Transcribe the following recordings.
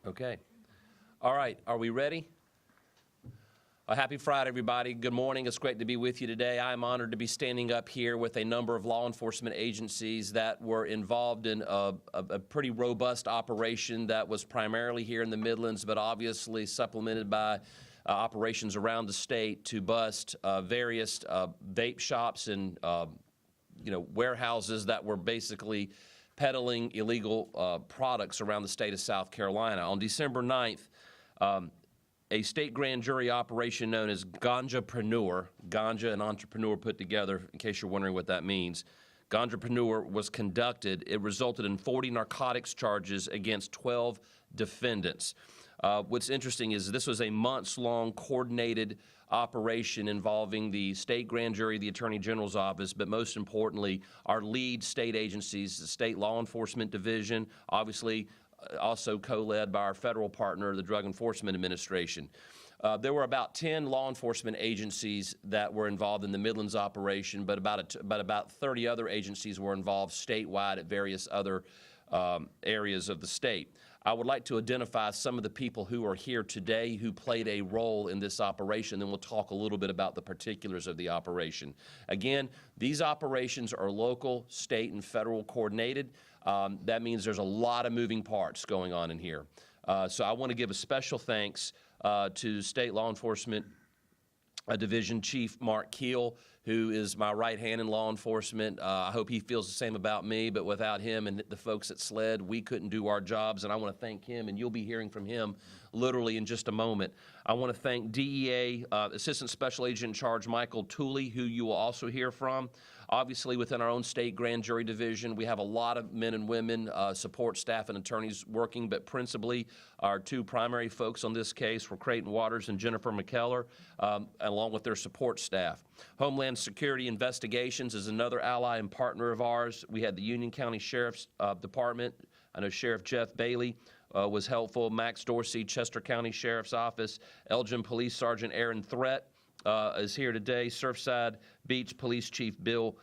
Okay. All right. Are we ready? Happy Friday, everybody. Good morning. It's great to be with you today. I'm honored to be standing up here with a number of law enforcement agencies that were involved in a pretty robust operation that was primarily here in the Midlands, but obviously supplemented by operations around the state to bust various vape shops and warehouses that were basically peddling illegal products around the state of South Carolina. On December 9th, a state grand jury operation known as Ganjapreneur, ganja and entrepreneur put together, in case you're wondering what that means, Ganjapreneur was conducted. It resulted in 40 narcotics charges against 12 defendants. What's interesting is this was a months-long coordinated operation involving the state grand jury, the Attorney General's office, but most importantly, our lead state agencies, the State Law Enforcement Division, obviously also co-led by our federal partner, the Drug Enforcement Administration. There were about 10 law enforcement agencies that were involved in the Midlands operation, but about 30 other agencies were involved statewide at various other areas of the state. I would like to identify some of the people who are here today who played a role in this operation, then we'll talk a little bit about the particulars of the operation. Again, these operations are local, state, and federal coordinated. That means there's a lot of moving parts going on in here. So I want to give a special thanks to State Law Enforcement Division Chief Mark Keel, who is my right hand in law enforcement. I hope he feels the same about me, but without him and the folks at SLED, we couldn't do our jobs, and I want to thank him, and you'll be hearing from him literally in just a moment. I want to thank DEA Assistant Special Agent in Charge Michael Tooley, who you will also hear from. Obviously, within our own state grand jury division, we have a lot of men and women, support staff and attorneys working, but principally our two primary folks on this case were Creighton Waters and Jennifer McKellar, along with their support staff. Homeland Security Investigations is another ally and partner of ours. We had the Union County Sheriff's Department. I know Sheriff Jeff Bailey was helpful. Max Dorsey, Chester County Sheriff's Office. Elgin Police Sergeant Aaron Threat is here today. Surfside Beach Police Chief Bill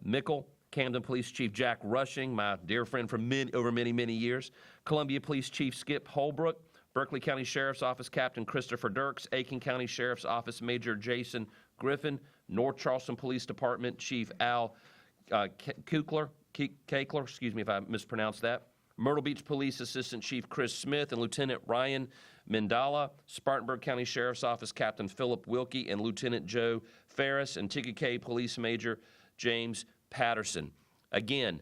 Mickle. Camden Police Chief Jack Rushing, my dear friend from over many years. Columbia Police Chief Skip Holbrook. Berkeley County Sheriff's Office Captain Christopher Dirks. Aiken County Sheriff's Office Major Jason Griffin. North Charleston Police Department Chief Al Kakler, excuse me if I mispronounced that. Myrtle Beach Police Assistant Chief Chris Smith and Lieutenant Ryan Mendala. Spartanburg County Sheriff's Office Captain Philip Wilkie and Lieutenant Joe Ferris, and Tuckapee Police Major James Patterson. Again,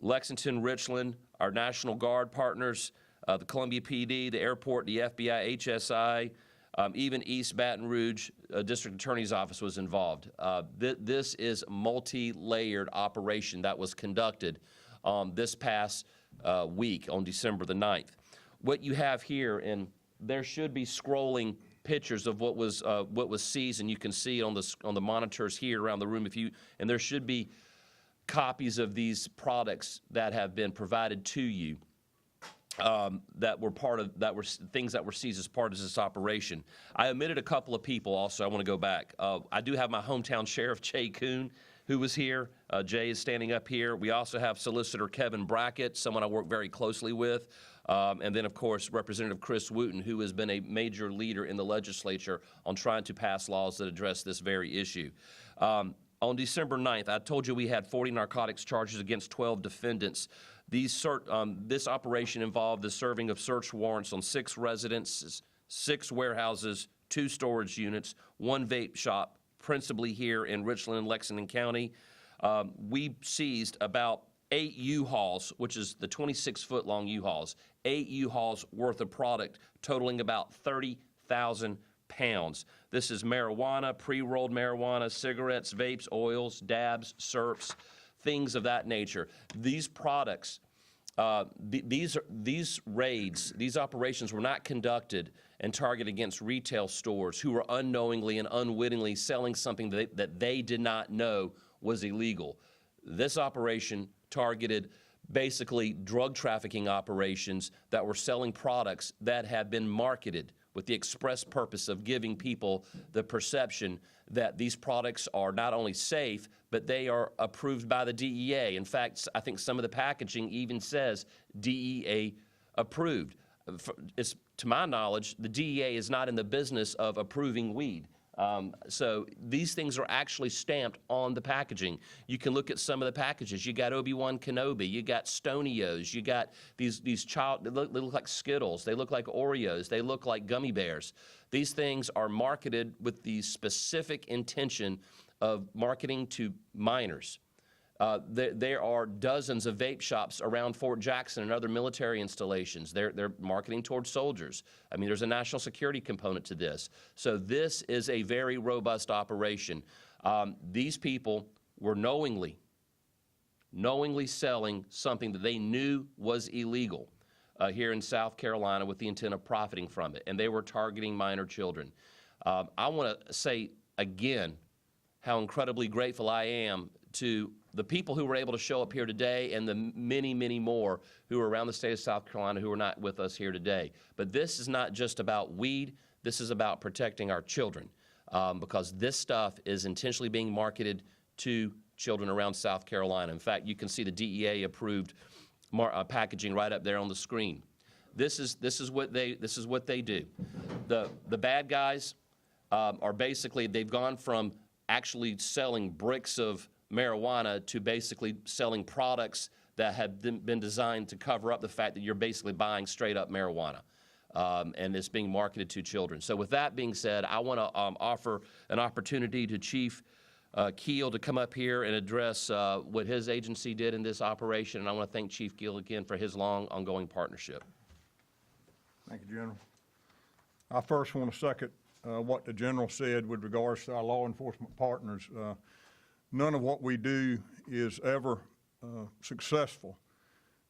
Lexington, Richland, our National Guard partners, the Columbia PD, the airport, the FBI, HSI, even East Baton Rouge District Attorney's Office was involved. This is a multi-layered operation that was conducted this past week on December the 9th. What you have here, and there should be scrolling pictures of what was seized, and you can see it on the monitors here around the room. And there should be copies of these products that have been provided to you. That were things that were seized as part of this operation. I omitted a couple of people also. I want to go back. I do have my hometown sheriff, Jay Kuhn, who was here. Jay is standing up here. We also have Solicitor Kevin Brackett, someone I work very closely with. And then, of course, Representative Chris Wooten, who has been a major leader in the legislature on trying to pass laws that address this very issue. On December 9th, I told you we had 40 narcotics charges against 12 defendants. This operation involved the serving of search warrants on 6 residences, 6 warehouses, 2 storage units, 1 vape shop, principally here in Richland and Lexington County. We seized about 8 U-Hauls, which is the 26-foot long U-Hauls, 8 U-Hauls worth of product totaling about 30,000 pounds. This is marijuana, pre-rolled marijuana, cigarettes, vapes, oils, dabs, serps, things of that nature. These products, these raids, these operations were not conducted and targeted against retail stores who were unknowingly and unwittingly selling something that they did not know was illegal. This operation targeted basically drug trafficking operations that were selling products that had been marketed with the express purpose of giving people the perception that these products are not only safe, but they are approved by the DEA. In fact, I think some of the packaging even says DEA approved. to my knowledge, the DEA is not in the business of approving weed. So these things are actually stamped on the packaging. You can look at some of the packages. You got Obi-Wan Kenobi, you got Stonios, you got these they look like Skittles, they look like Oreos, they look like gummy bears. These things are marketed with the specific intention of marketing to minors. There are dozens of vape shops around Fort Jackson and other military installations. They're marketing towards soldiers. I mean, there's a national security component to this. So this is a very robust operation. These people were knowingly selling something that they knew was illegal here in South Carolina with the intent of profiting from it, and they were targeting minor children. I want to say again how incredibly grateful I am to the people who were able to show up here today and the many, many more who are around the state of South Carolina who are not with us here today. But this is not just about weed. This is about protecting our children because this stuff is intentionally being marketed to children around South Carolina. In fact, you can see the DEA approved packaging right up there on the screen. This is what they do. The bad guys are basically, they've gone from actually selling bricks of marijuana to basically selling products that have been designed to cover up the fact that you're basically buying straight up marijuana. And it's being marketed to children. So with that being said, I want to offer an opportunity to Chief Keel to come up here and address what his agency did in this operation. And I want to thank Chief Keel again for his long ongoing partnership. Thank you, General. I first want to second what the General said with regards to our law enforcement partners. None of what we do is ever successful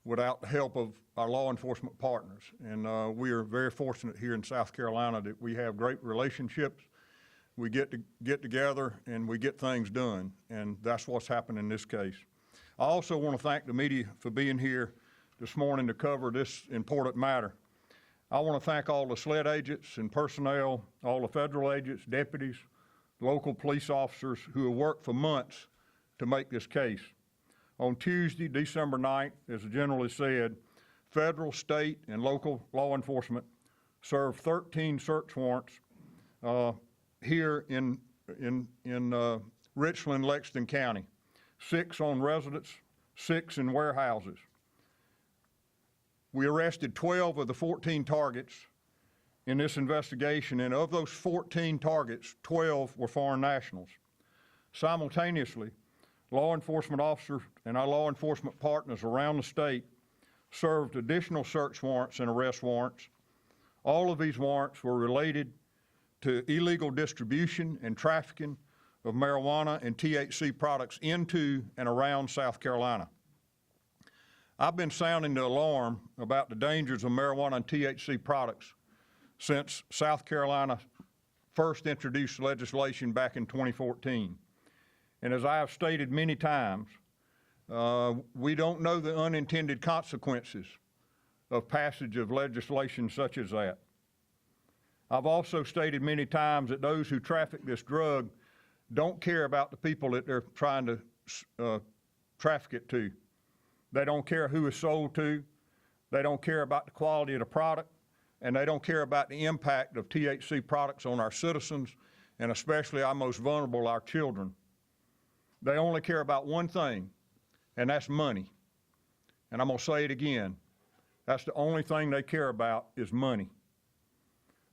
without the help of our law enforcement partners. And we are very fortunate here in South Carolina that we have great relationships. We get together and we get things done, and that's what's happened in this case. I also want to thank the media for being here this morning to cover this important matter. I want to thank all the SLED agents and personnel, all the federal agents, deputies, local police officers who have worked for months to make this case. On Tuesday, December 9th, as the General has said, federal, state, and local law enforcement served 13 search warrants here in Richland, Lexington County, 6 on residents, 6 in warehouses. We arrested 12 of the 14 targets in this investigation, and of those 14 targets, 12 were foreign nationals. Simultaneously, law enforcement officers and our law enforcement partners around the state served additional search warrants and arrest warrants. All of these warrants were related to illegal distribution and trafficking of marijuana and THC products into and around South Carolina. I've been sounding the alarm about the dangers of marijuana and THC products since South Carolina first introduced legislation back in 2014. And as I have stated many times, we don't know the unintended consequences of passage of legislation such as that. I've also stated many times that those who traffic this drug don't care about the people that they're trying to traffic it to. They don't care who it's sold to. They don't care about the quality of the product. And they don't care about the impact of THC products on our citizens, and especially our most vulnerable, our children. They only care about one thing, and that's money. And I'm going to say it again. That's the only thing they care about is money.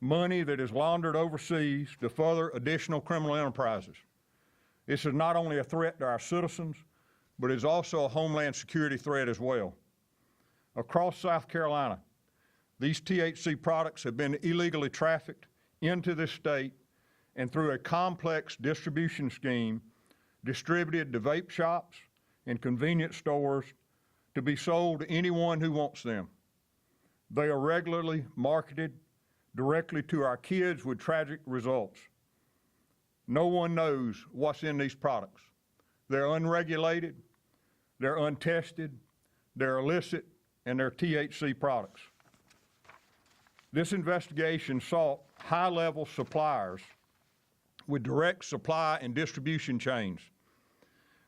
Money that is laundered overseas to further additional criminal enterprises. This is not only a threat to our citizens, but is also a homeland security threat as well. Across South Carolina, these THC products have been illegally trafficked into this state and through a complex distribution scheme distributed to vape shops and convenience stores to be sold to anyone who wants them. They are regularly marketed directly to our kids with tragic results. No one knows what's in these products. They're unregulated, they're untested, they're illicit, and they're THC products. This investigation sought high-level suppliers with direct supply and distribution chains.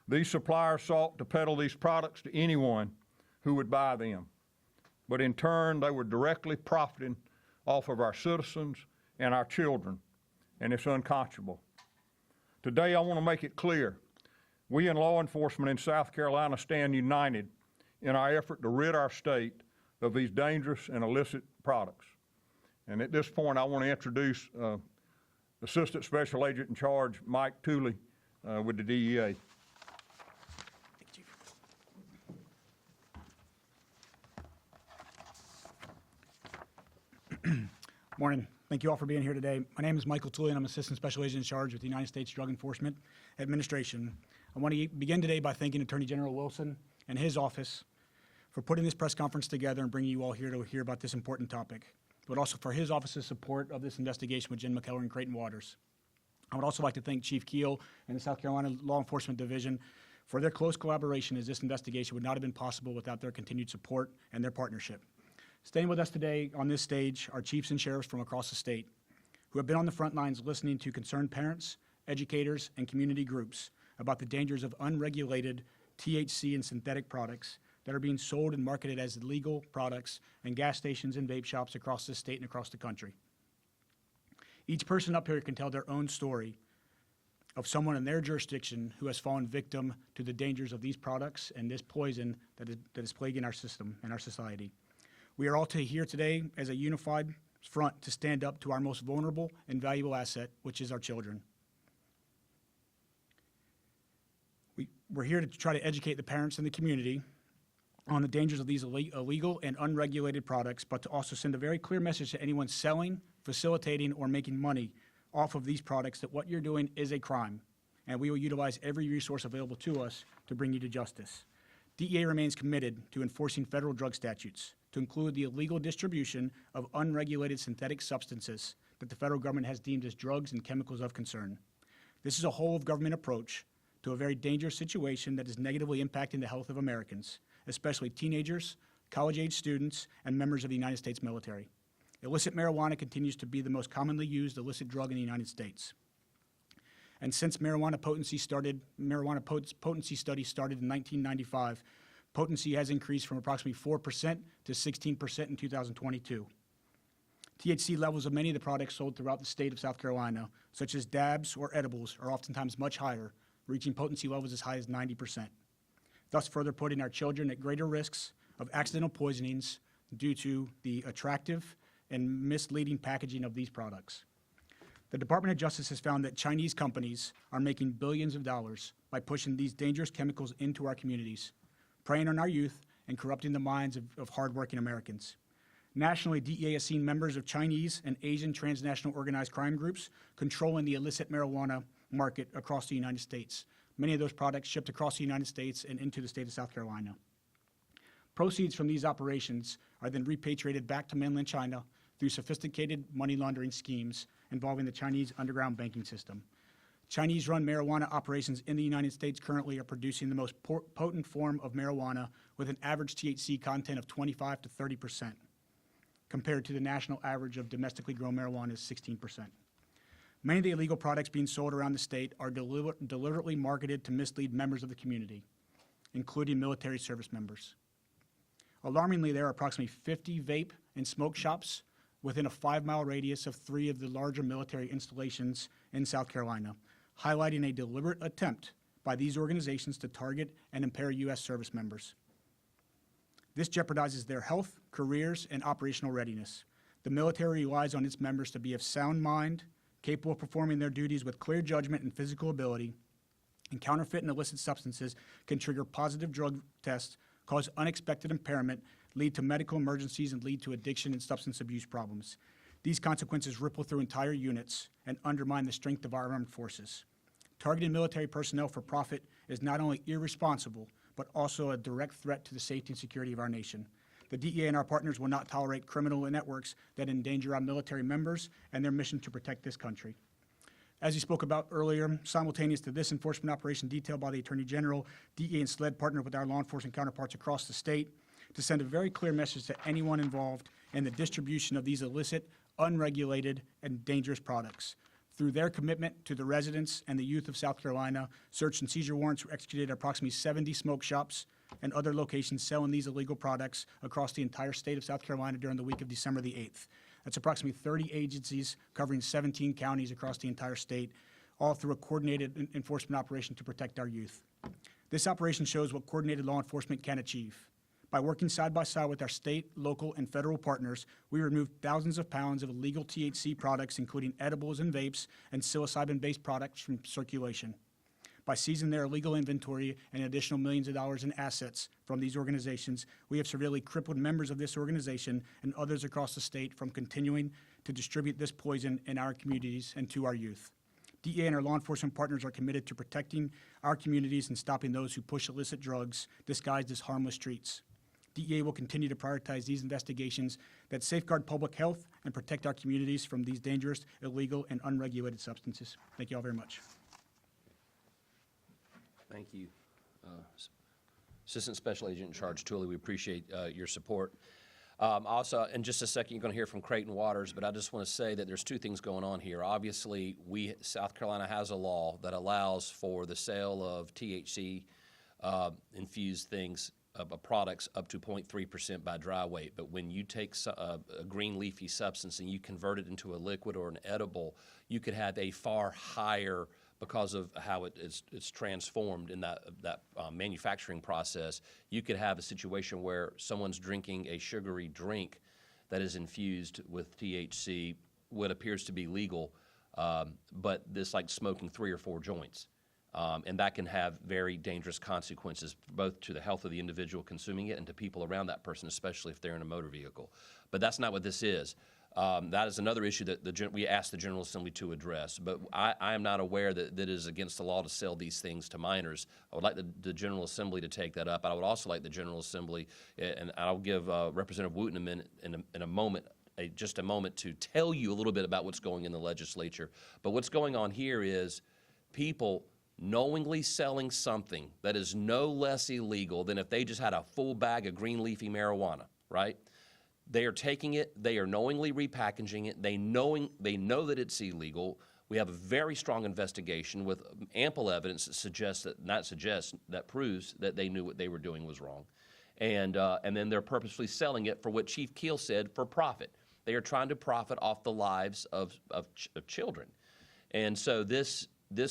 These suppliers sought to peddle these products to anyone who would buy them. but in turn, they were directly profiting off of our citizens and our children, and it's unconscionable. Today, I want to make it clear, we in law enforcement in South Carolina stand united in our effort to rid our state of these dangerous and illicit products. And at this point, I want to introduce Assistant Special Agent in Charge Mike Tooley with the DEA. Morning. Thank you all for being here today. My name is Michael Tooley, and I'm Assistant Special Agent in Charge with the United States Drug Enforcement Administration. I want to begin today by thanking Attorney General Wilson and his office for putting this press conference together and bringing you all here to hear about this important topic, but also for his office's support of this investigation with Jen McKellar and Creighton Waters. I would also like to thank Chief Keel and the South Carolina Law Enforcement Division for their close collaboration, as this investigation would not have been possible without their continued support and their partnership. Staying with us today on this stage are chiefs and sheriffs from across the state who have been on the front lines listening to concerned parents, educators, and community groups about the dangers of unregulated THC and synthetic products that are being sold and marketed as illegal products in gas stations and vape shops across the state and across the country. Each person up here can tell their own story of someone in their jurisdiction who has fallen victim to the dangers of these products and this poison that is plaguing our system and our society. We are all here today as a unified front to stand up to our most vulnerable and valuable asset, which is our children. We're here to try to educate the parents and the community on the dangers of these illegal and unregulated products, but to also send a very clear message to anyone selling, facilitating, or making money off of these products that what you're doing is a crime, and we will utilize every resource available to us to bring you to justice. DEA remains committed to enforcing federal drug statutes, to include the illegal distribution of unregulated synthetic substances that the federal government has deemed as drugs and chemicals of concern. This is a whole-of-government approach to a very dangerous situation that is negatively impacting the health of Americans, especially teenagers, college-age students, and members of the United States military. Illicit marijuana continues to be the most commonly used illicit drug in the United States. And since marijuana potency studies started in 1995, potency has increased from approximately 4% to 16% in 2022. THC levels of many of the products sold throughout the state of South Carolina, such as dabs or edibles, are oftentimes much higher, reaching potency levels as high as 90%, thus further putting our children at greater risks of accidental poisonings due to the attractive and misleading packaging of these products. The Department of Justice has found that Chinese companies are making billions of dollars by pushing these dangerous chemicals into our communities, preying on our youth and corrupting the minds of hardworking Americans. Nationally, DEA has seen members of Chinese and Asian transnational organized crime groups controlling the illicit marijuana market across the United States. Many of those products shipped across the United States and into the state of South Carolina. Proceeds from these operations are then repatriated back to mainland China through sophisticated money laundering schemes involving the Chinese underground banking system. Chinese-run marijuana operations in the United States currently are producing the most potent form of marijuana with an average THC content of 25 to 30%, compared to the national average of domestically grown marijuana is 16%. Many of the illegal products being sold around the state are deliberately marketed to mislead members of the community, including military service members. Alarmingly, there are approximately 50 vape and smoke shops within a 5-mile radius of 3 of the larger military installations in South Carolina, highlighting a deliberate attempt by these organizations to target and impair U.S. service members. This jeopardizes their health, careers, and operational readiness. The military relies on its members to be of sound mind, capable of performing their duties with clear judgment and physical ability, and counterfeit and illicit substances can trigger positive drug tests, cause unexpected impairment, lead to medical emergencies, and lead to addiction and substance abuse problems. These consequences ripple through entire units and undermine the strength of our armed forces. Targeting military personnel for profit is not only irresponsible, but also a direct threat to the safety and security of our nation. The DEA and our partners will not tolerate criminal networks that endanger our military members and their mission to protect this country. As you spoke about earlier, simultaneous to this enforcement operation detailed by the Attorney General, DEA and SLED partnered with our law enforcement counterparts across the state to send a very clear message to anyone involved in the distribution of these illicit, unregulated, and dangerous products. Through their commitment to the residents and the youth of South Carolina, search and seizure warrants were executed at approximately 70 smoke shops and other locations selling these illegal products across the entire state of South Carolina during the week of December the 8th. That's approximately 30 agencies covering 17 counties across the entire state, all through a coordinated enforcement operation to protect our youth. This operation shows what coordinated law enforcement can achieve. By working side by side with our state, local, and federal partners, we removed thousands of pounds of illegal THC products, including edibles and vapes, and psilocybin-based products from circulation. By seizing their illegal inventory and additional millions of dollars in assets from these organizations, we have severely crippled members of this organization and others across the state from continuing to distribute this poison in our communities and to our youth. DEA and our law enforcement partners are committed to protecting our communities and stopping those who push illicit drugs disguised as harmless treats. DEA will continue to prioritize these investigations that safeguard public health and protect our communities from these dangerous, illegal, and unregulated substances. Thank you all very much. Thank you. Assistant Special Agent in Charge Tooley, we appreciate your support. Also, in just a second, you're going to hear from Creighton Waters, but I just want to say that there's two things going on here. Obviously, South Carolina has a law that allows for the sale of THC infused things, products up to 0.3% by dry weight. But when you take a green leafy substance and you convert it into a liquid or an edible, you could have a far higher, because of how it's transformed in that manufacturing process, you could have a situation where someone's drinking a sugary drink that is infused with THC, what appears to be legal, but this like smoking 3 or 4 joints. And that can have very dangerous consequences, both to the health of the individual consuming it and to people around that person, especially if they're in a motor vehicle. But that's not what this is. That is another issue that we asked the General Assembly to address. But I am not aware that it is against the law to sell these things to minors. I would like the General Assembly to take that up. I would also like the General Assembly, and I'll give Representative Wooten in a moment, just a moment to tell you a little bit about what's going in the legislature. But what's going on here is people knowingly selling something that is no less illegal than if they just had a full bag of green leafy marijuana, right? They are taking it, they are knowingly repackaging it, they know that it's illegal. We have a very strong investigation with ample evidence that proves that they knew what they were doing was wrong. And then they're purposefully selling it for what Chief Keel said, for profit. They are trying to profit off the lives of children. And so this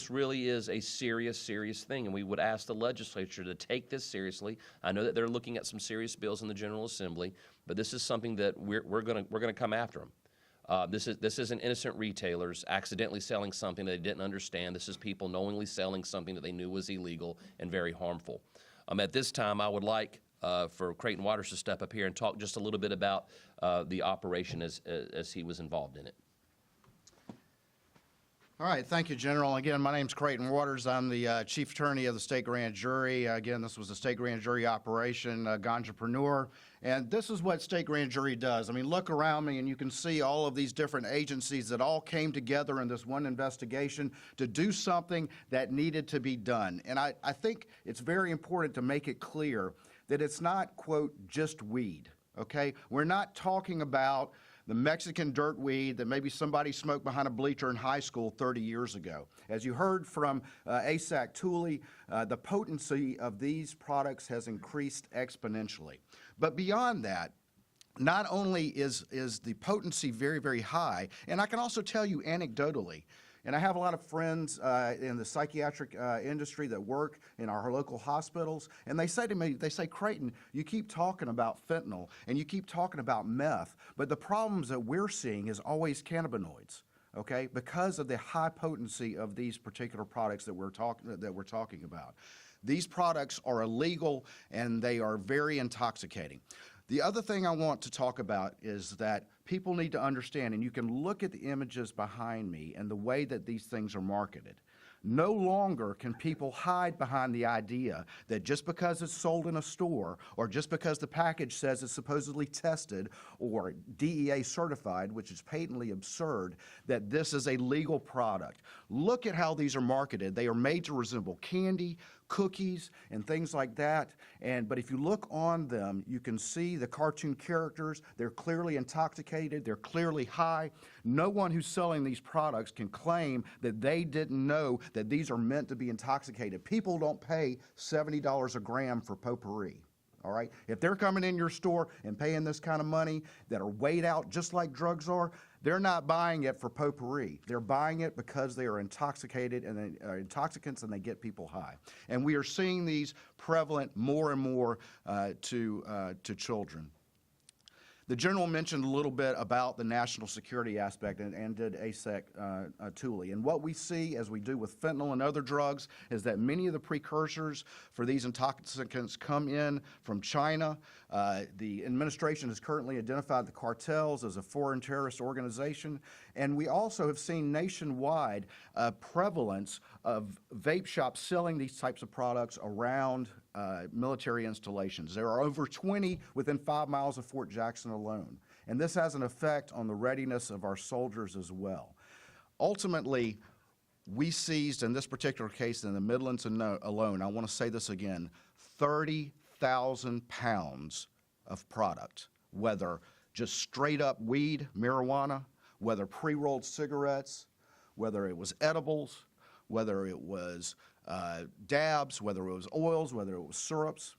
really is a serious, serious thing, and we would ask the legislature to take this seriously. I know that they're looking at some serious bills in the General Assembly, but this is something that we're going to come after them. This isn't innocent retailers accidentally selling something they didn't understand. This is people knowingly selling something that they knew was illegal and very harmful. At this time, I would like for Creighton Waters to step up here and talk just a little bit about the operation as he was involved in it. All right, thank you, General. Again, my name's Creighton Waters. I'm the Chief Attorney of the State Grand Jury. Again, this was a State Grand Jury operation, Ganjapreneur, and this is what State Grand Jury does. I mean, look around me and you can see all of these different agencies that all came together in this one investigation to do something that needed to be done. And I think it's very important to make it clear that it's not, quote, just weed, okay? We're not talking about the Mexican dirt weed that maybe somebody smoked behind a bleacher in high school 30 years ago. As you heard from ASAC Tooley, the potency of these products has increased exponentially. But beyond that, not only is the potency very, very high, and I can also tell you anecdotally, and I have a lot of friends in the psychiatric industry that work in our local hospitals, and they say to me, Creighton, you keep talking about fentanyl and you keep talking about meth, but the problems that we're seeing is always cannabinoids, okay, because of the high potency of these particular products that we're talking about. These products are illegal and they are very intoxicating. The other thing I want to talk about is that people need to understand, and you can look at the images behind me and the way that these things are marketed. No longer can people hide behind the idea that just because it's sold in a store or just because the package says it's supposedly tested or DEA certified, which is patently absurd, that this is a legal product. Look at how these are marketed. They are made to resemble candy, cookies and things like that. But if you look on them, you can see the cartoon characters. They're clearly intoxicated. They're clearly high. No one who's selling these products can claim that they didn't know that these are meant to be intoxicated. People don't pay $70 a gram for potpourri. All right? If they're coming in your store and paying this kind of money that are weighed out just like drugs are, they're not buying it for potpourri. They're buying it because they are intoxicated and they are intoxicants and they get people high. And we are seeing these prevalent more and more to children. The general mentioned a little bit about the national security aspect and did ASEC Thule. And what we see, as we do with fentanyl and other drugs, is that many of the precursors for these intoxicants come in from China. The administration has currently identified the cartels as a foreign terrorist organization. And we also have seen nationwide prevalence of vape shops selling these types of products around military installations. There are over 20 within 5 miles of Fort Jackson alone. And this has an effect on the readiness of our soldiers as well. Ultimately, we seized, in this particular case in the Midlands alone, I want to say this again, 30,000 pounds of product, whether just straight up weed, marijuana, whether pre-rolled cigarettes, whether it was edibles, whether it was dabs, whether it was oils, whether it was syrups.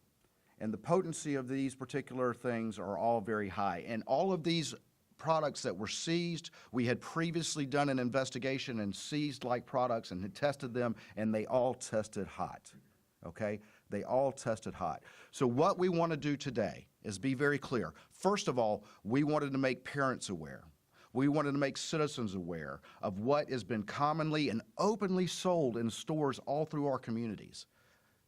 And the potency of these particular things are all very high. And all of these products that were seized, we had previously done an investigation and seized like products and had tested them, and they all tested hot, okay? They all tested hot. So what we want to do today is be very clear. First of all, we wanted to make parents aware. We wanted to make citizens aware of what has been commonly and openly sold in stores all through our communities.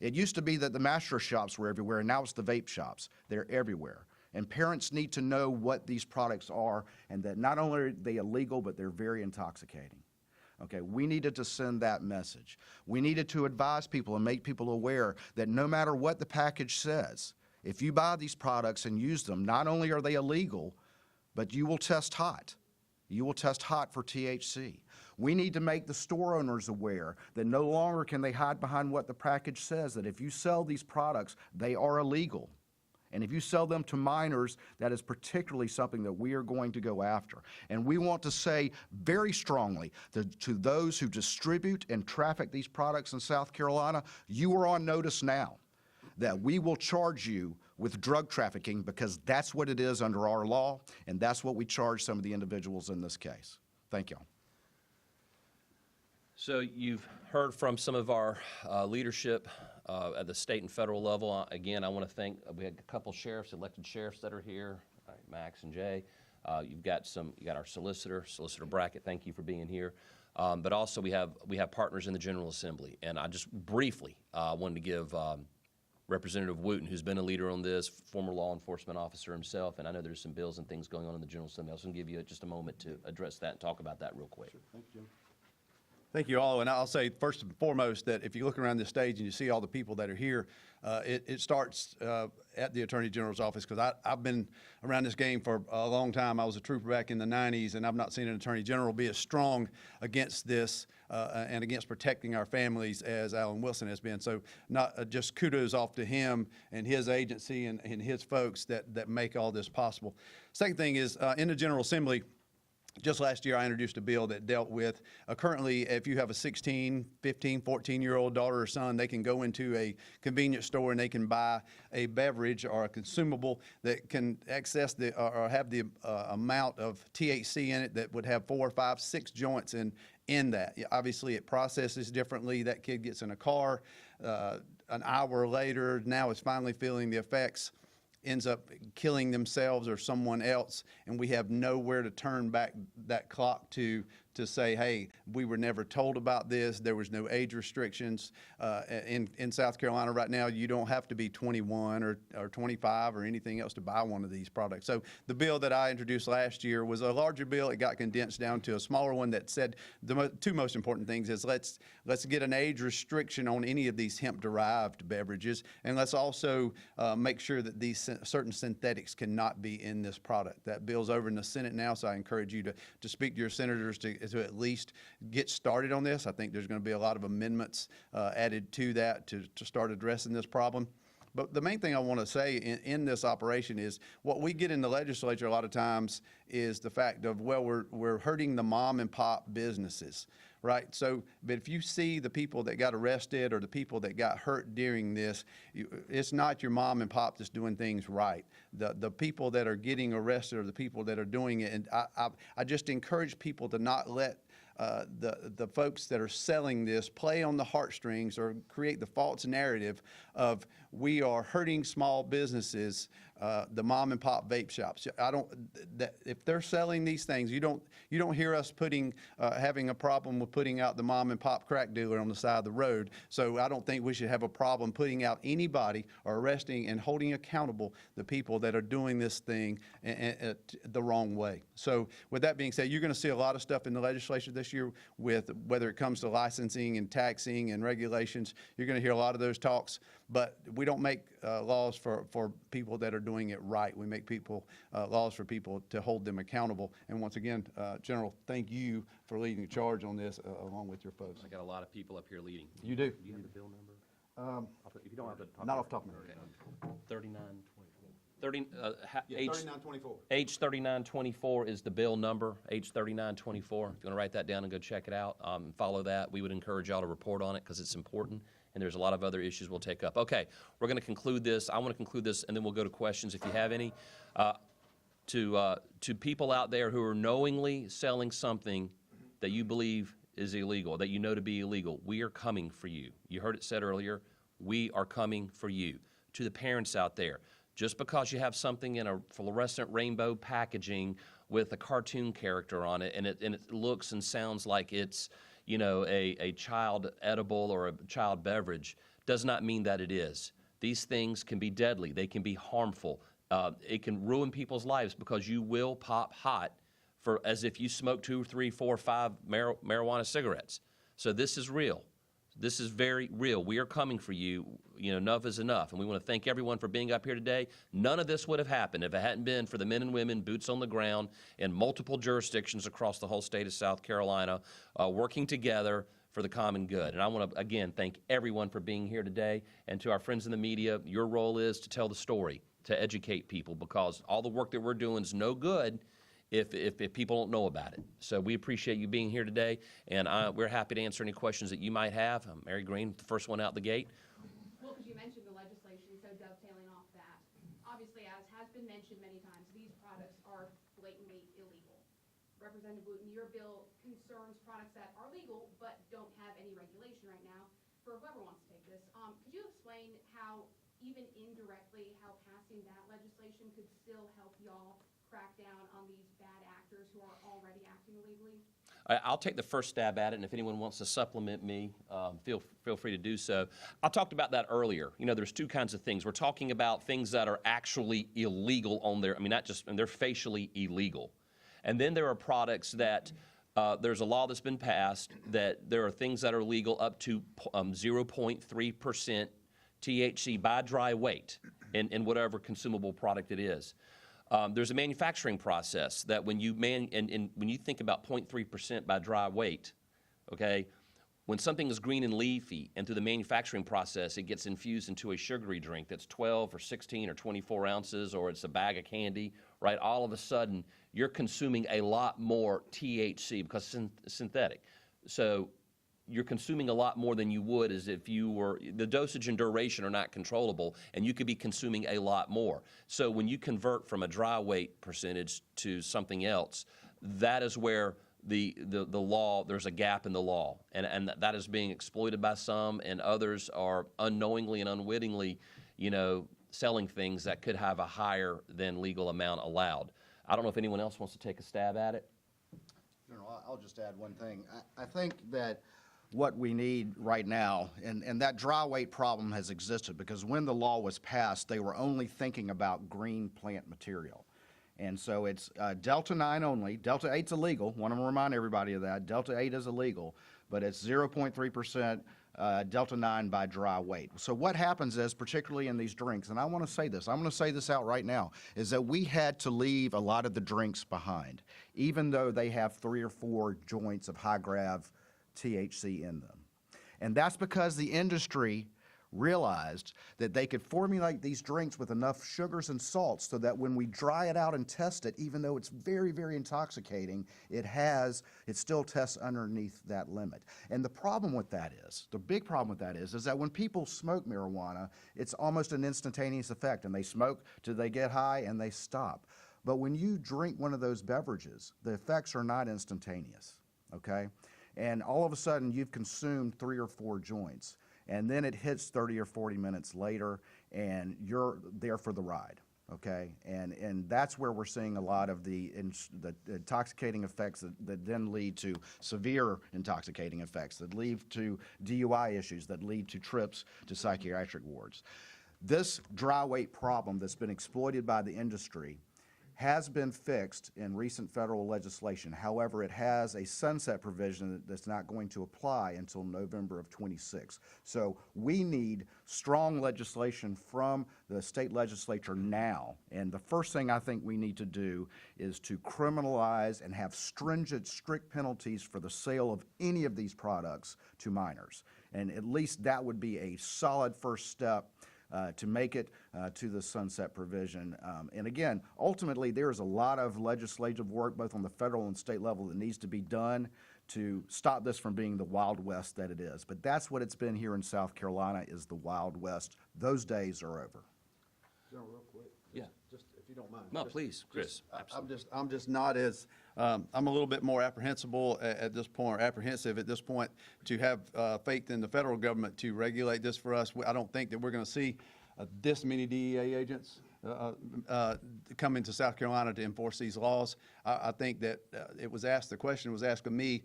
It used to be that the master shops were everywhere, and now it's the vape shops. They're everywhere. And parents need to know what these products are, and that not only are they illegal, but they're very intoxicating. Okay, we needed to send that message. We needed to advise people and make people aware that no matter what the package says, if you buy these products and use them, not only are they illegal, but you will test hot. You will test hot for THC. We need to make the store owners aware that no longer can they hide behind what the package says, that if you sell these products, they are illegal. And if you sell them to minors, that is particularly something that we are going to go after. And we want to say very strongly to those who distribute and traffic these products in South Carolina, you are on notice now that we will charge you with drug trafficking, because that's what it is under our law, and that's what we charge some of the individuals in this case. Thank you. So you've heard from some of our leadership at the state and federal level. Again, I want to thank, we had a couple sheriffs, elected sheriffs that are here, Max and Jay. You got our solicitor Brackett. Thank you for being here. But also we have partners in the General Assembly, and I just briefly wanted to give Representative Wooten, who's been a leader on this, former law enforcement officer himself, and I know there's some bills and things going on in the General Assembly. I was going to give you just a moment to address that and talk about that real quick. Sure. Thank you, Jim. Thank you all, and I'll say first and foremost that if you look around this stage and you see all the people that are here, it starts at the Attorney General's office, because I've been around this game for a long time. I was a trooper back in the 90s, and I've not seen an Attorney General be as strong against this and against protecting our families as Alan Wilson has been. So not just kudos off to him and his agency and his folks that make all this possible. Second thing is, in the General Assembly, just last year, I introduced a bill that dealt with, currently, if you have a 16, 15, 14-year-old daughter or son, they can go into a convenience store and they can buy a beverage or a consumable that can access or have the amount of THC in it that would have 4, 5, 6 joints in that. Obviously, it processes differently. That kid gets in a car an hour later, now is finally feeling the effects, ends up killing themselves or someone else, and we have nowhere to turn back that clock to say, hey, we were never told about this. There was no age restrictions. In South Carolina right now, you don't have to be 21 or 25 or anything else to buy one of these products. So the bill that I introduced last year was a larger bill. It got condensed down to a smaller one that said the two most important things is let's get an age restriction on any of these hemp-derived beverages, and let's also make sure that these certain synthetics cannot be in this product. That bill's over in the Senate now, so I encourage you to speak to your senators to at least get started on this. I think there's going to be a lot of amendments added to that to start addressing this problem. But the main thing I want to say in this operation is what we get in the legislature a lot of times is the fact of, well, we're hurting the mom and pop businesses, right? So, but if you see the people that got arrested or the people that got hurt during this, it's not your mom and pop that's doing things right. The people that are getting arrested are the people that are doing it. And I just encourage people to not let the folks that are selling this play on the heartstrings or create the false narrative of we are hurting small businesses, the mom and pop vape shops. If they're selling these things, you don't hear us having a problem with putting out the mom and pop crack dealer on the side of the road. So I don't think we should have a problem putting out anybody or arresting and holding accountable the people that are doing this thing the wrong way. So with that being said, you're going to see a lot of stuff in the legislature this year with whether it comes to licensing and taxing and regulations. You're going to hear a lot of those talks, but we don't make laws for people that are doing it right. We make laws for people to hold them accountable. And once again, General, thank you for leading the charge on this along with your folks. I got a lot of people up here leading. You do? Do you have the bill number? If you don't have the top Not off the top of my head. 3924. H 3924 is the bill number, H 3924. If you want to write that down and go check it out, follow that. We would encourage y'all to report on it because it's important, and there's a lot of other issues we'll take up. Okay, we're going to conclude this. I want to conclude this, and then we'll go to questions if you have any. To people out there who are knowingly selling something that you believe is illegal, that you know to be illegal, we are coming for you. You heard it said earlier, we are coming for you. To the parents out there, just because you have something in a fluorescent rainbow packaging with a cartoon character on it, and it looks and sounds like it's, you know, a child edible or a child beverage, does not mean that it is. These things can be deadly. They can be harmful. It can ruin people's lives because you will pop hot as if you smoke 2, 3, 4, 5 marijuana cigarettes. So this is real. This is very real. We are coming for you. You know, enough is enough. And we want to thank everyone for being up here today. None of this would have happened if it hadn't been for the men and women, boots on the ground, in multiple jurisdictions across the whole state of South Carolina, working together for the common good. And I want to, again, thank everyone for being here today. And to our friends in the media, your role is to tell the story, to educate people, because all the work that we're doing is no good if people don't know about it. So we appreciate you being here today, and we're happy to answer any questions that you might have. Mary Green, the first one out the gate. Well, because you mentioned the legislation, so dovetailing off that, obviously, as has been mentioned many times, these products are blatantly illegal. Representative Wooten, your bill concerns products that are legal but don't have any regulation right now for whoever wants to take this. Could you explain how, even indirectly, how passing that legislation could still help y'all crack down on these bad actors who are already acting illegally? I'll take the first stab at it, and if anyone wants to supplement me, feel free to do so. I talked about that earlier. You know, there's two kinds of things. We're talking about things that are actually illegal on their, I mean, not just, and they're facially illegal. And then there are products that there's a law that's been passed that there are things that are legal up to 0.3% THC by dry weight in whatever consumable product it is. There's a manufacturing process that when you when you think about 0.3% by dry weight, okay, when something is green and leafy and through the manufacturing process it gets infused into a sugary drink that's 12 or 16 or 24 ounces, or it's a bag of candy, right? All of a sudden you're consuming a lot more THC because it's synthetic. So you're consuming a lot more than you would as if you were, the dosage and duration are not controllable, and you could be consuming a lot more. So when you convert from a dry weight percentage to something else, that is where the law, there's a gap in the law, and that is being exploited by some, and others are unknowingly and unwittingly, you know, selling things that could have a higher than legal amount allowed. I don't know if anyone else wants to take a stab at it. General, I'll just add one thing. I think that what we need right now, and that dry weight problem has existed because when the law was passed, they were only thinking about green plant material. And so it's Delta 9 only. Delta 8's illegal. Want to remind everybody of that. Delta 8 is illegal, but it's 0.3% Delta 9 by dry weight. So what happens is, particularly in these drinks, and I want to say this, I'm going to say this out right now, is that we had to leave a lot of the drinks behind, even though they have 3 or 4 joints of high-grav THC in them. And that's because the industry realized that they could formulate these drinks with enough sugars and salts so that when we dry it out and test it, even though it's very, very intoxicating, it still tests underneath that limit. And the problem with that is, the big problem with that is that when people smoke marijuana, it's almost an instantaneous effect, and they smoke till they get high and they stop. But when you drink one of those beverages, the effects are not instantaneous, okay? And all of a sudden, you've consumed 3 or 4 joints. And then it hits 30 or 40 minutes later, and you're there for the ride, okay? And that's where we're seeing a lot of the intoxicating effects that then lead to severe intoxicating effects, that lead to DUI issues, that lead to trips to psychiatric wards. This dry weight problem that's been exploited by the industry has been fixed in recent federal legislation. However, it has a sunset provision that's not going to apply until November of 26. So we need strong legislation from the state legislature now. And the first thing I think we need to do is to criminalize and have stringent, strict penalties for the sale of any of these products to minors. And at least that would be a solid first step to make it to the sunset provision. And again, ultimately, there is a lot of legislative work, both on the federal and state level, that needs to be done to stop this from being the Wild West that it is. But that's what it's been here in South Carolina, is the Wild West. Those days are over. General, real quick. Yeah. Just if you don't mind. No, please, Chris. I'm just not as, I'm a little bit more apprehensible at this point, or apprehensive at this point, to have faith in the federal government to regulate this for us. I don't think that we're going to see this many DEA agents come into South Carolina to enforce these laws. I think that the question was asked of me,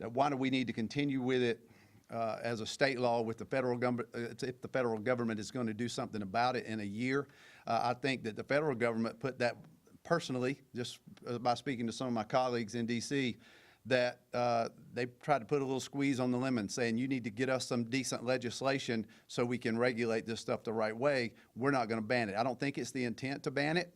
that why do we need to continue with it as a state law with the federal government, if the federal government is going to do something about it in a year. I think that the federal government put that, personally, just by speaking to some of my colleagues in D.C., that they tried to put a little squeeze on the lemon, saying you need to get us some decent legislation so we can regulate this stuff the right way. We're not going to ban it. I don't think it's the intent to ban it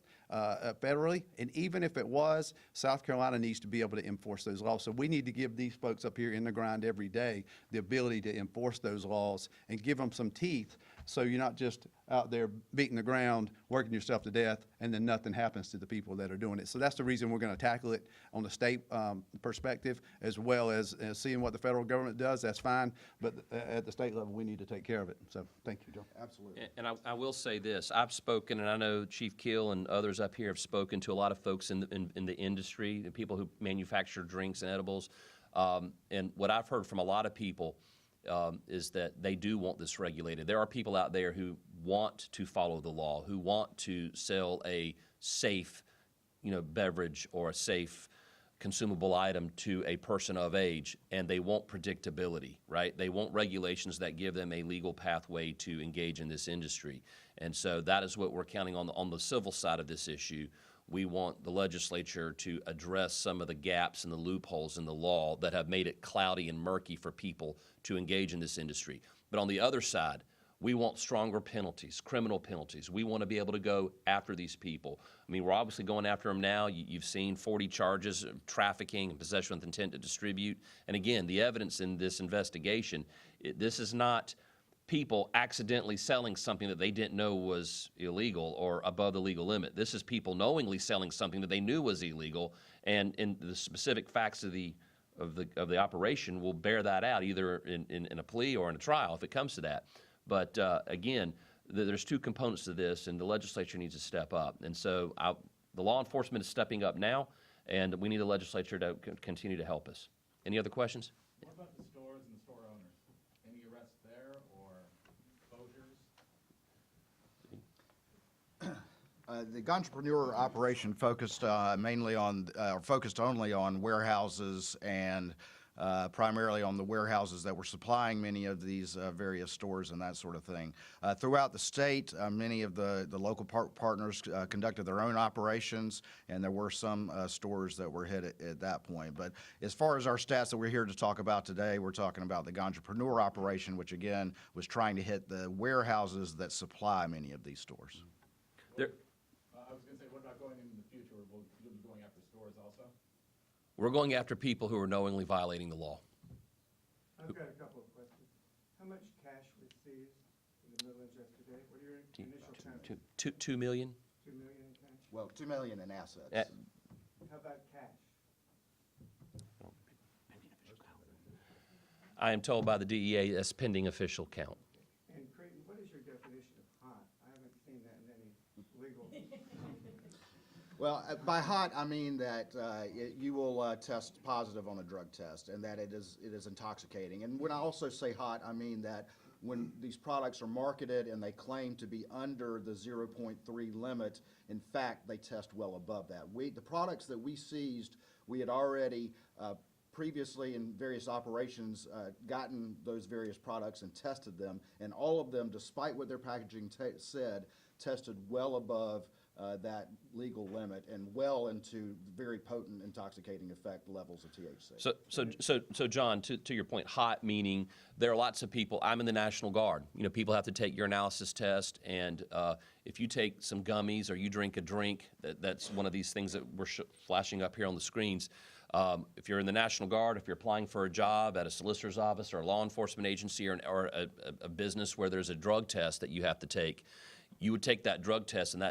federally, and even if it was, South Carolina needs to be able to enforce those laws. So we need to give these folks up here in the grind every day the ability to enforce those laws and give them some teeth, so you're not just out there beating the ground, working yourself to death, and then nothing happens to the people that are doing it. So that's the reason we're going to tackle it on the state perspective, as well as seeing what the federal government does. That's fine, but at the state level, we need to take care of it. So thank you, Joe. Absolutely. And I will say this, I've spoken, and I know Chief Keel and others up here have spoken to a lot of folks in the industry, the people who manufacture drinks and edibles, and what I've heard from a lot of people is that they do want this regulated. There are people out there who want to follow the law, who want to sell a safe, beverage or a safe consumable item to a person of age, and they want predictability, right? They want regulations that give them a legal pathway to engage in this industry. And so that is what we're counting on the civil side of this issue. We want the legislature to address some of the gaps and the loopholes in the law that have made it cloudy and murky for people to engage in this industry. But on the other side, we want stronger penalties, criminal penalties. We want to be able to go after these people. I mean, we're obviously going after them now. You've seen 40 charges of trafficking and possession with intent to distribute. And again, the evidence in this investigation, this is not people accidentally selling something that they didn't know was illegal or above the legal limit. This is people knowingly selling something that they knew was illegal, and the specific facts of the operation will bear that out, either in a plea or in a trial if it comes to that. But again, there's 2 components to this, and the legislature needs to step up. And so the law enforcement is stepping up now, and we need the legislature to continue to help us. Any other questions? What about the stores and the store owners? Any arrests there or closures? The Ganjapreneur operation focused mainly on, focused only on warehouses and primarily on the warehouses that were supplying many of these various stores and that sort of thing. Throughout the state, many of the local partners conducted their own operations, and there were some stores that were hit at that point. But as far as our stats that we're here to talk about today, we're talking about the Ganjapreneur operation, which again was trying to hit the warehouses that supply many of these stores. There, I was gonna say, what about going in the future? Will you be going after stores also? we're going after people who are knowingly violating the law. I've got a couple of questions. How much cash was seized in the Midlands yesterday? What are your initial counts? 2 million? 2 million in cash? Well, $2 million in assets. How about cash? I am told by the DEA that's pending official count. And Creighton, what is your definition of hot? I haven't seen that in any legal. Well, by hot, I mean that you will test positive on a drug test, and that it is intoxicating. And when I also say hot, I mean that when these products are marketed and they claim to be under the 0.3 limit, in fact, they test well above that. The products that we seized, we had already previously in various operations gotten those various products and tested them, and all of them, despite what their packaging said, tested well above that legal limit and well into very potent intoxicating effect levels of THC. So John, to your point, hot meaning there are lots of people. I'm in the National Guard. You know, people have to take urinalysis test, and if you take some gummies or you drink a drink, that's one of these things that we're flashing up here on the screens. If you're in the National Guard, if you're applying for a job at a solicitor's office or a law enforcement agency or a business where there's a drug test that you have to take, you would take that drug test, and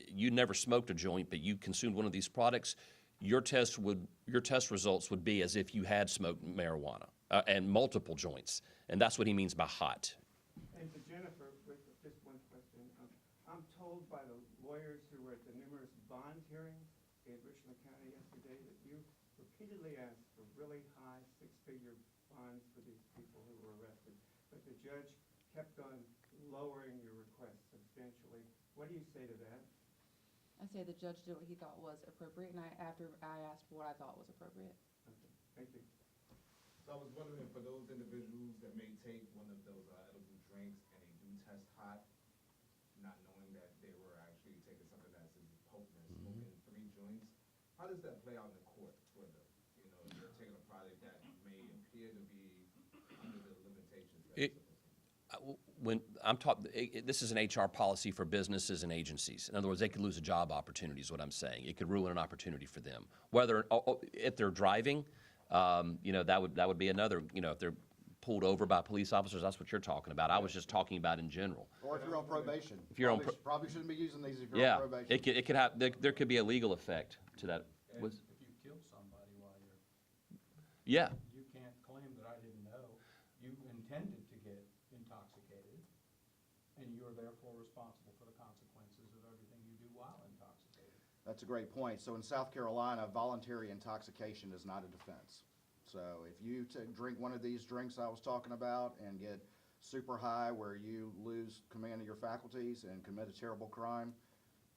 you never smoked a joint, but you consumed one of these products, your test results would be as if you had smoked marijuana and multiple joints, and that's what he means by hot. And to Jennifer, with just one question. I'm told by the lawyers who were at the numerous bond hearings in Richland County yesterday that you repeatedly asked for really high six-figure bonds for these people who were arrested, but the judge kept on lowering your request substantially. What do you say to that? I say the judge did what he thought was appropriate, and after I asked for what I thought was appropriate. Okay, thank you. So I was wondering, for those individuals that may take one of those edible drinks and they do test hot, not knowing that they were actually taking something that's as potent as smoking 3 joints, how does that play out in the court for them? You know, if they're taking a product that may appear to be under the limitations that When I'm talking, this is an HR policy for businesses and agencies. In other words, they could lose a job opportunity is what I'm saying. It could ruin an opportunity for them. Whether if they're driving, you know, that would be another. You know, if they're pulled over by police officers, that's what you're talking about. I was just talking about in general. Or if you're on probation. If you're on probably shouldn't be using these if you're Yeah, on probation. it could have. There could be a legal effect to that. And Was- if you kill somebody while you're, Yeah. you can't claim that I didn't know. You intended to get intoxicated, and you're therefore responsible for the consequences of everything you do while intoxicated. That's a great point. So in South Carolina, voluntary intoxication is not a defense. So if you drink one of these drinks I was talking about and get super high where you lose command of your faculties and commit a terrible crime,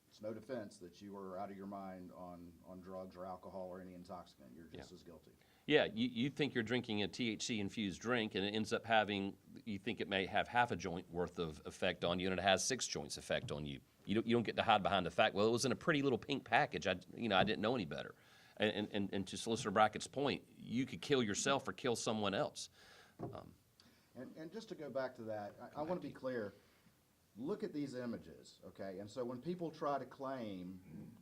it's no defense that you are out of your mind on drugs or alcohol or any intoxicant. You're just as guilty. Yeah, you think you're drinking a THC-infused drink, and it ends up having, you think it may have half a joint worth of effect on you, and it has 6 joints effect on you. You don't get to hide behind the fact, well, it was in a pretty little pink package. I didn't know any better. And to Solicitor Brackett's point, you could kill yourself or kill someone else. And just to go back to that, I want to be clear. Look at these images, okay? And so when people try to claim,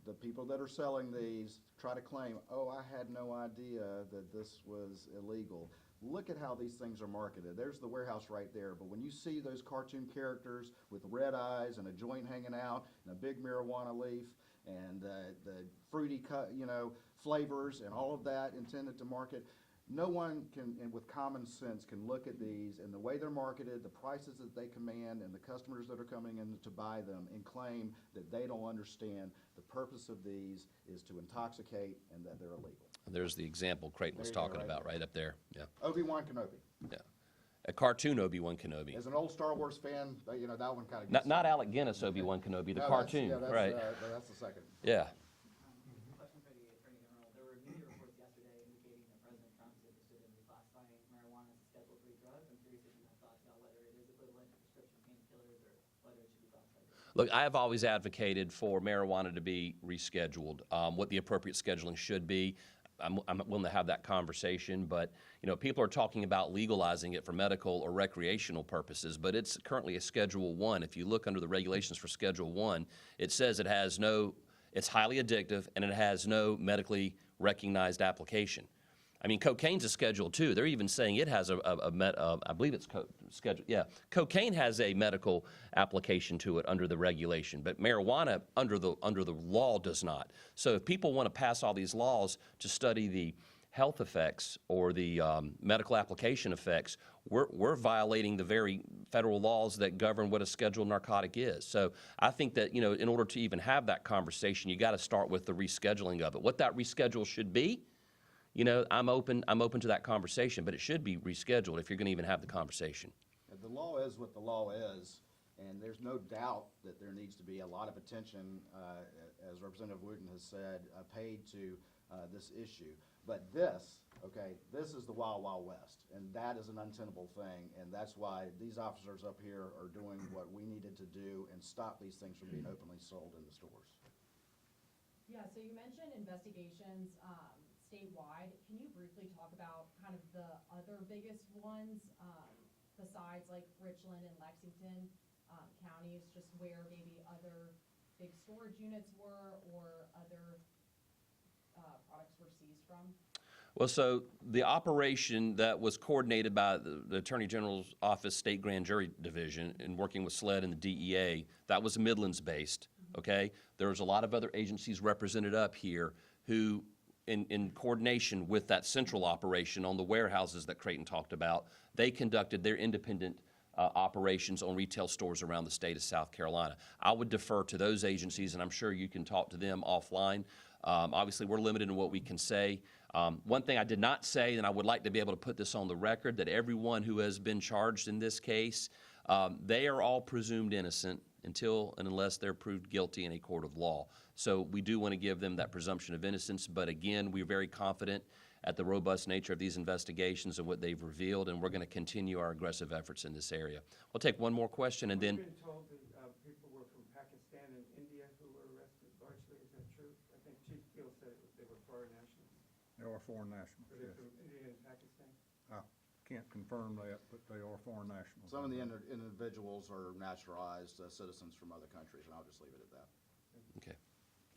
the people that are selling these try to claim, oh, I had no idea that this was illegal. Look at how these things are marketed. There's the warehouse right there, but when you see those cartoon characters with red eyes and a joint hanging out and a big marijuana leaf and the fruity, flavors and all of that intended to market, no one can, and with common sense, can look at these and the way they're marketed, the prices that they command, and the customers that are coming in to buy them and claim that they don't understand the purpose of these is to intoxicate and that they're illegal. There's the example Creighton was There you go, talking right about right up there. Yeah, Obi-Wan Kenobi. yeah. A cartoon Obi-Wan Kenobi. As an old Star Wars fan, that one kind of Not Alec Guinness Obi-Wan Kenobi, the cartoon, right? That's the second. Yeah. Question for the Attorney General. There were media reports yesterday indicating that President Trump is interested in Look, I have always advocated for marijuana to be rescheduled, what the appropriate scheduling should be. I'm willing to have that conversation, but people are talking about legalizing it for medical or recreational purposes, but it's currently a Schedule 1. If you look under the regulations for Schedule 1, it says it's highly addictive and it has no medically recognized application. I mean, cocaine's a Schedule 2. They're even saying it has I believe it's schedule. Yeah, cocaine has a medical application to it under the regulation, but marijuana under the law does not. So if people want to pass all these laws to study the health effects or the medical application effects, we're violating the very federal laws that govern what a scheduled narcotic is. So I think that in order to even have that conversation, you got to start with the rescheduling of it. What that reschedule should be. I'm open to that conversation, but it should be rescheduled if you're going to even have the conversation. The law is what the law is, and there's no doubt that there needs to be a lot of attention, as Representative Wooten has said, paid to this issue. But this is the wild, wild west, and that is an untenable thing, and that's why these officers up here are doing what we needed to do and stop these things from being openly sold in the stores. Yeah, so you mentioned investigations statewide. Can you briefly talk about kind of the other biggest ones besides like Richland and Lexington counties, just where maybe other big storage units were or other products were seized from? Well, so the operation that was coordinated by the Attorney General's Office State Grand Jury Division in working with SLED and the DEA, that was Midlands-based, okay? There was a lot of other agencies represented up here who, in coordination with that central operation on the warehouses that Creighton talked about, they conducted their independent operations on retail stores around the state of South Carolina. I would defer to those agencies, and I'm sure you can talk to them offline. Obviously, we're limited in what we can say. One thing I did not say, and I would like to be able to put this on the record, that everyone who has been charged in this case, they are all presumed innocent until and unless they're proved guilty in a court of law. So we do want to give them that presumption of innocence, but again, we're very confident at the robust nature of these investigations and what they've revealed, and we're going to continue our aggressive efforts in this area. We'll take one more question and then... We've been told that people were from Pakistan and India who were arrested largely. Is that true? I think Chief Gill said they were foreign nationals. They are foreign nationals, Were they yes. from India and Pakistan? I can't confirm that, but they are foreign nationals. Some of the individuals are naturalized citizens from other countries, and I'll just leave it at that. Okay.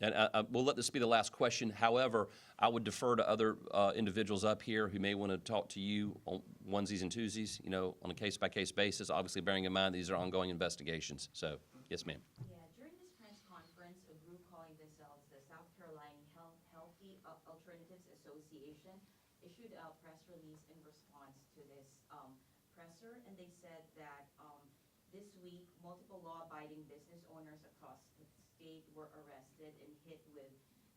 And we'll let this be the last question. However, I would defer to other individuals up here who may want to talk to you on onesies and twosies, on a case-by-case basis, obviously bearing in mind these are ongoing investigations. So, yes, ma'am. Yeah, during this press conference, a group calling themselves the South Carolina Healthy Alternatives Association issued a press release in response to this presser, and they said that this week, multiple law-abiding business owners across the state were arrested and hit with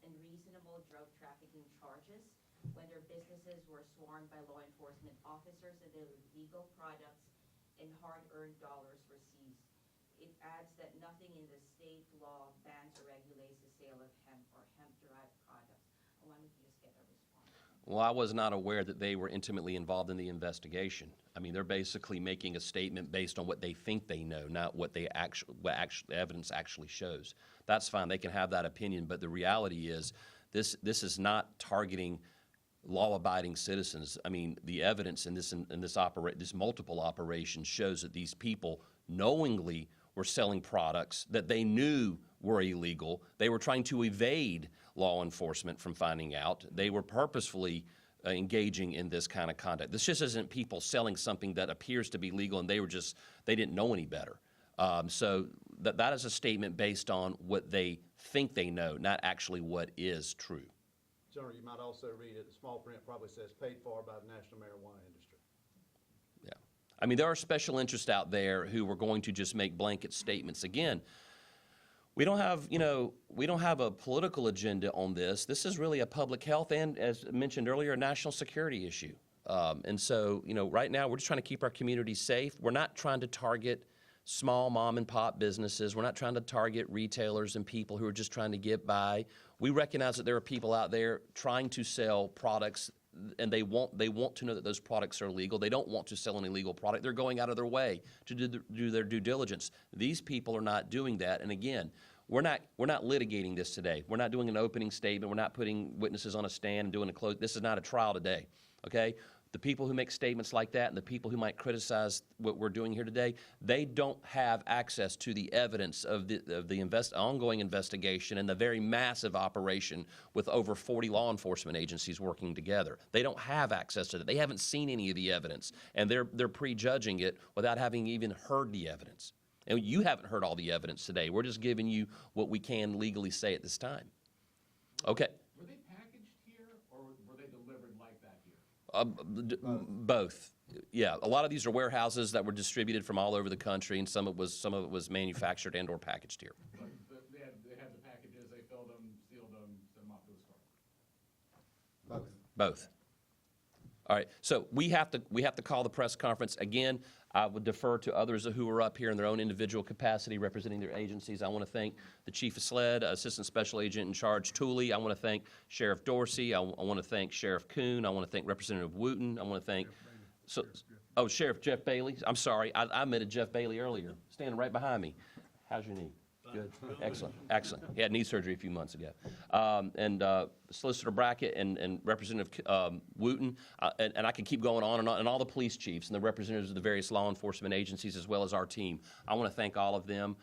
unreasonable drug trafficking charges when their businesses were swarmed by law enforcement officers and their legal products and hard-earned dollars were seized. It adds that nothing in the state law bans or regulates the sale of hemp or hemp-derived products. I wanted to just get a response. Well, I was not aware that they were intimately involved in the investigation. I mean, they're basically making a statement based on what they think they know, not what the evidence actually shows. That's fine. They can have that opinion, but the reality is this is not targeting law-abiding citizens. I mean, the evidence in this multiple operations shows that these people knowingly were selling products that they knew were illegal. They were trying to evade law enforcement from finding out. They were purposefully engaging in this kind of conduct. This just isn't people selling something that appears to be legal and they didn't know any better. So that is a statement based on what they think they know, not actually what is true. General, you might also read it, the small print probably says paid for by the national marijuana industry. Yeah. I mean, there are special interests out there who are going to just make blanket statements. Again, we don't have a political agenda on this. This is really a public health and, as mentioned earlier, a national security issue. And so, right now we're just trying to keep our communities safe. We're not trying to target small mom and pop businesses. We're not trying to target retailers and people who are just trying to get by. We recognize that there are people out there trying to sell products and they want to know that those products are legal. They don't want to sell an illegal product. They're going out of their way to do their due diligence. These people are not doing that. And again, we're not litigating this today. We're not doing an opening statement. We're not putting witnesses on a stand and doing a close. This is not a trial today, okay? The people who make statements like that and the people who might criticize what we're doing here today, they don't have access to the evidence of the ongoing investigation and the very massive operation with over 40 law enforcement agencies working together. They don't have access to that. They haven't seen any of the evidence, and they're prejudging it without having even heard the evidence. And you haven't heard all the evidence today. We're just giving you what we can legally say at this time. Okay. Were they packaged here, or were they delivered like that here? Both. Yeah, a lot of these are warehouses that were distributed from all over the country, and some of it was manufactured and/or packaged here. But they had the packages, they filled them, sealed them, sent them off to the store. Both. All right, so we have to call the press conference again. I would defer to others who are up here in their own individual capacity representing their agencies. I want to thank the Chief of SLED, Assistant Special Agent in Charge Tooley. I want to thank Sheriff Dorsey. I want to thank Sheriff Kuhn. I want to thank Representative Wooten. I want to thank Sheriff Jeff Bailey. I'm sorry, I admitted Jeff Bailey earlier, standing right behind me. How's your knee? Good. Excellent. Excellent. He had knee surgery a few months ago. And Solicitor Brackett and Representative Wooten, and I could keep going on, and all the police chiefs and the representatives of the various law enforcement agencies as well as our team. I want to thank all of them.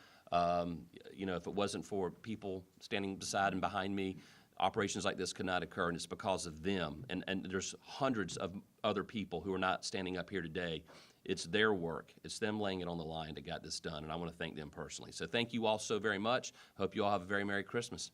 You know, if it wasn't for people standing beside and behind me, operations like this could not occur, and it's because of them. And there's hundreds of other people who are not standing up here today. It's their work. It's them laying it on the line that got this done, and I want to thank them personally. So thank you all so very much. Hope you all have a very Merry Christmas.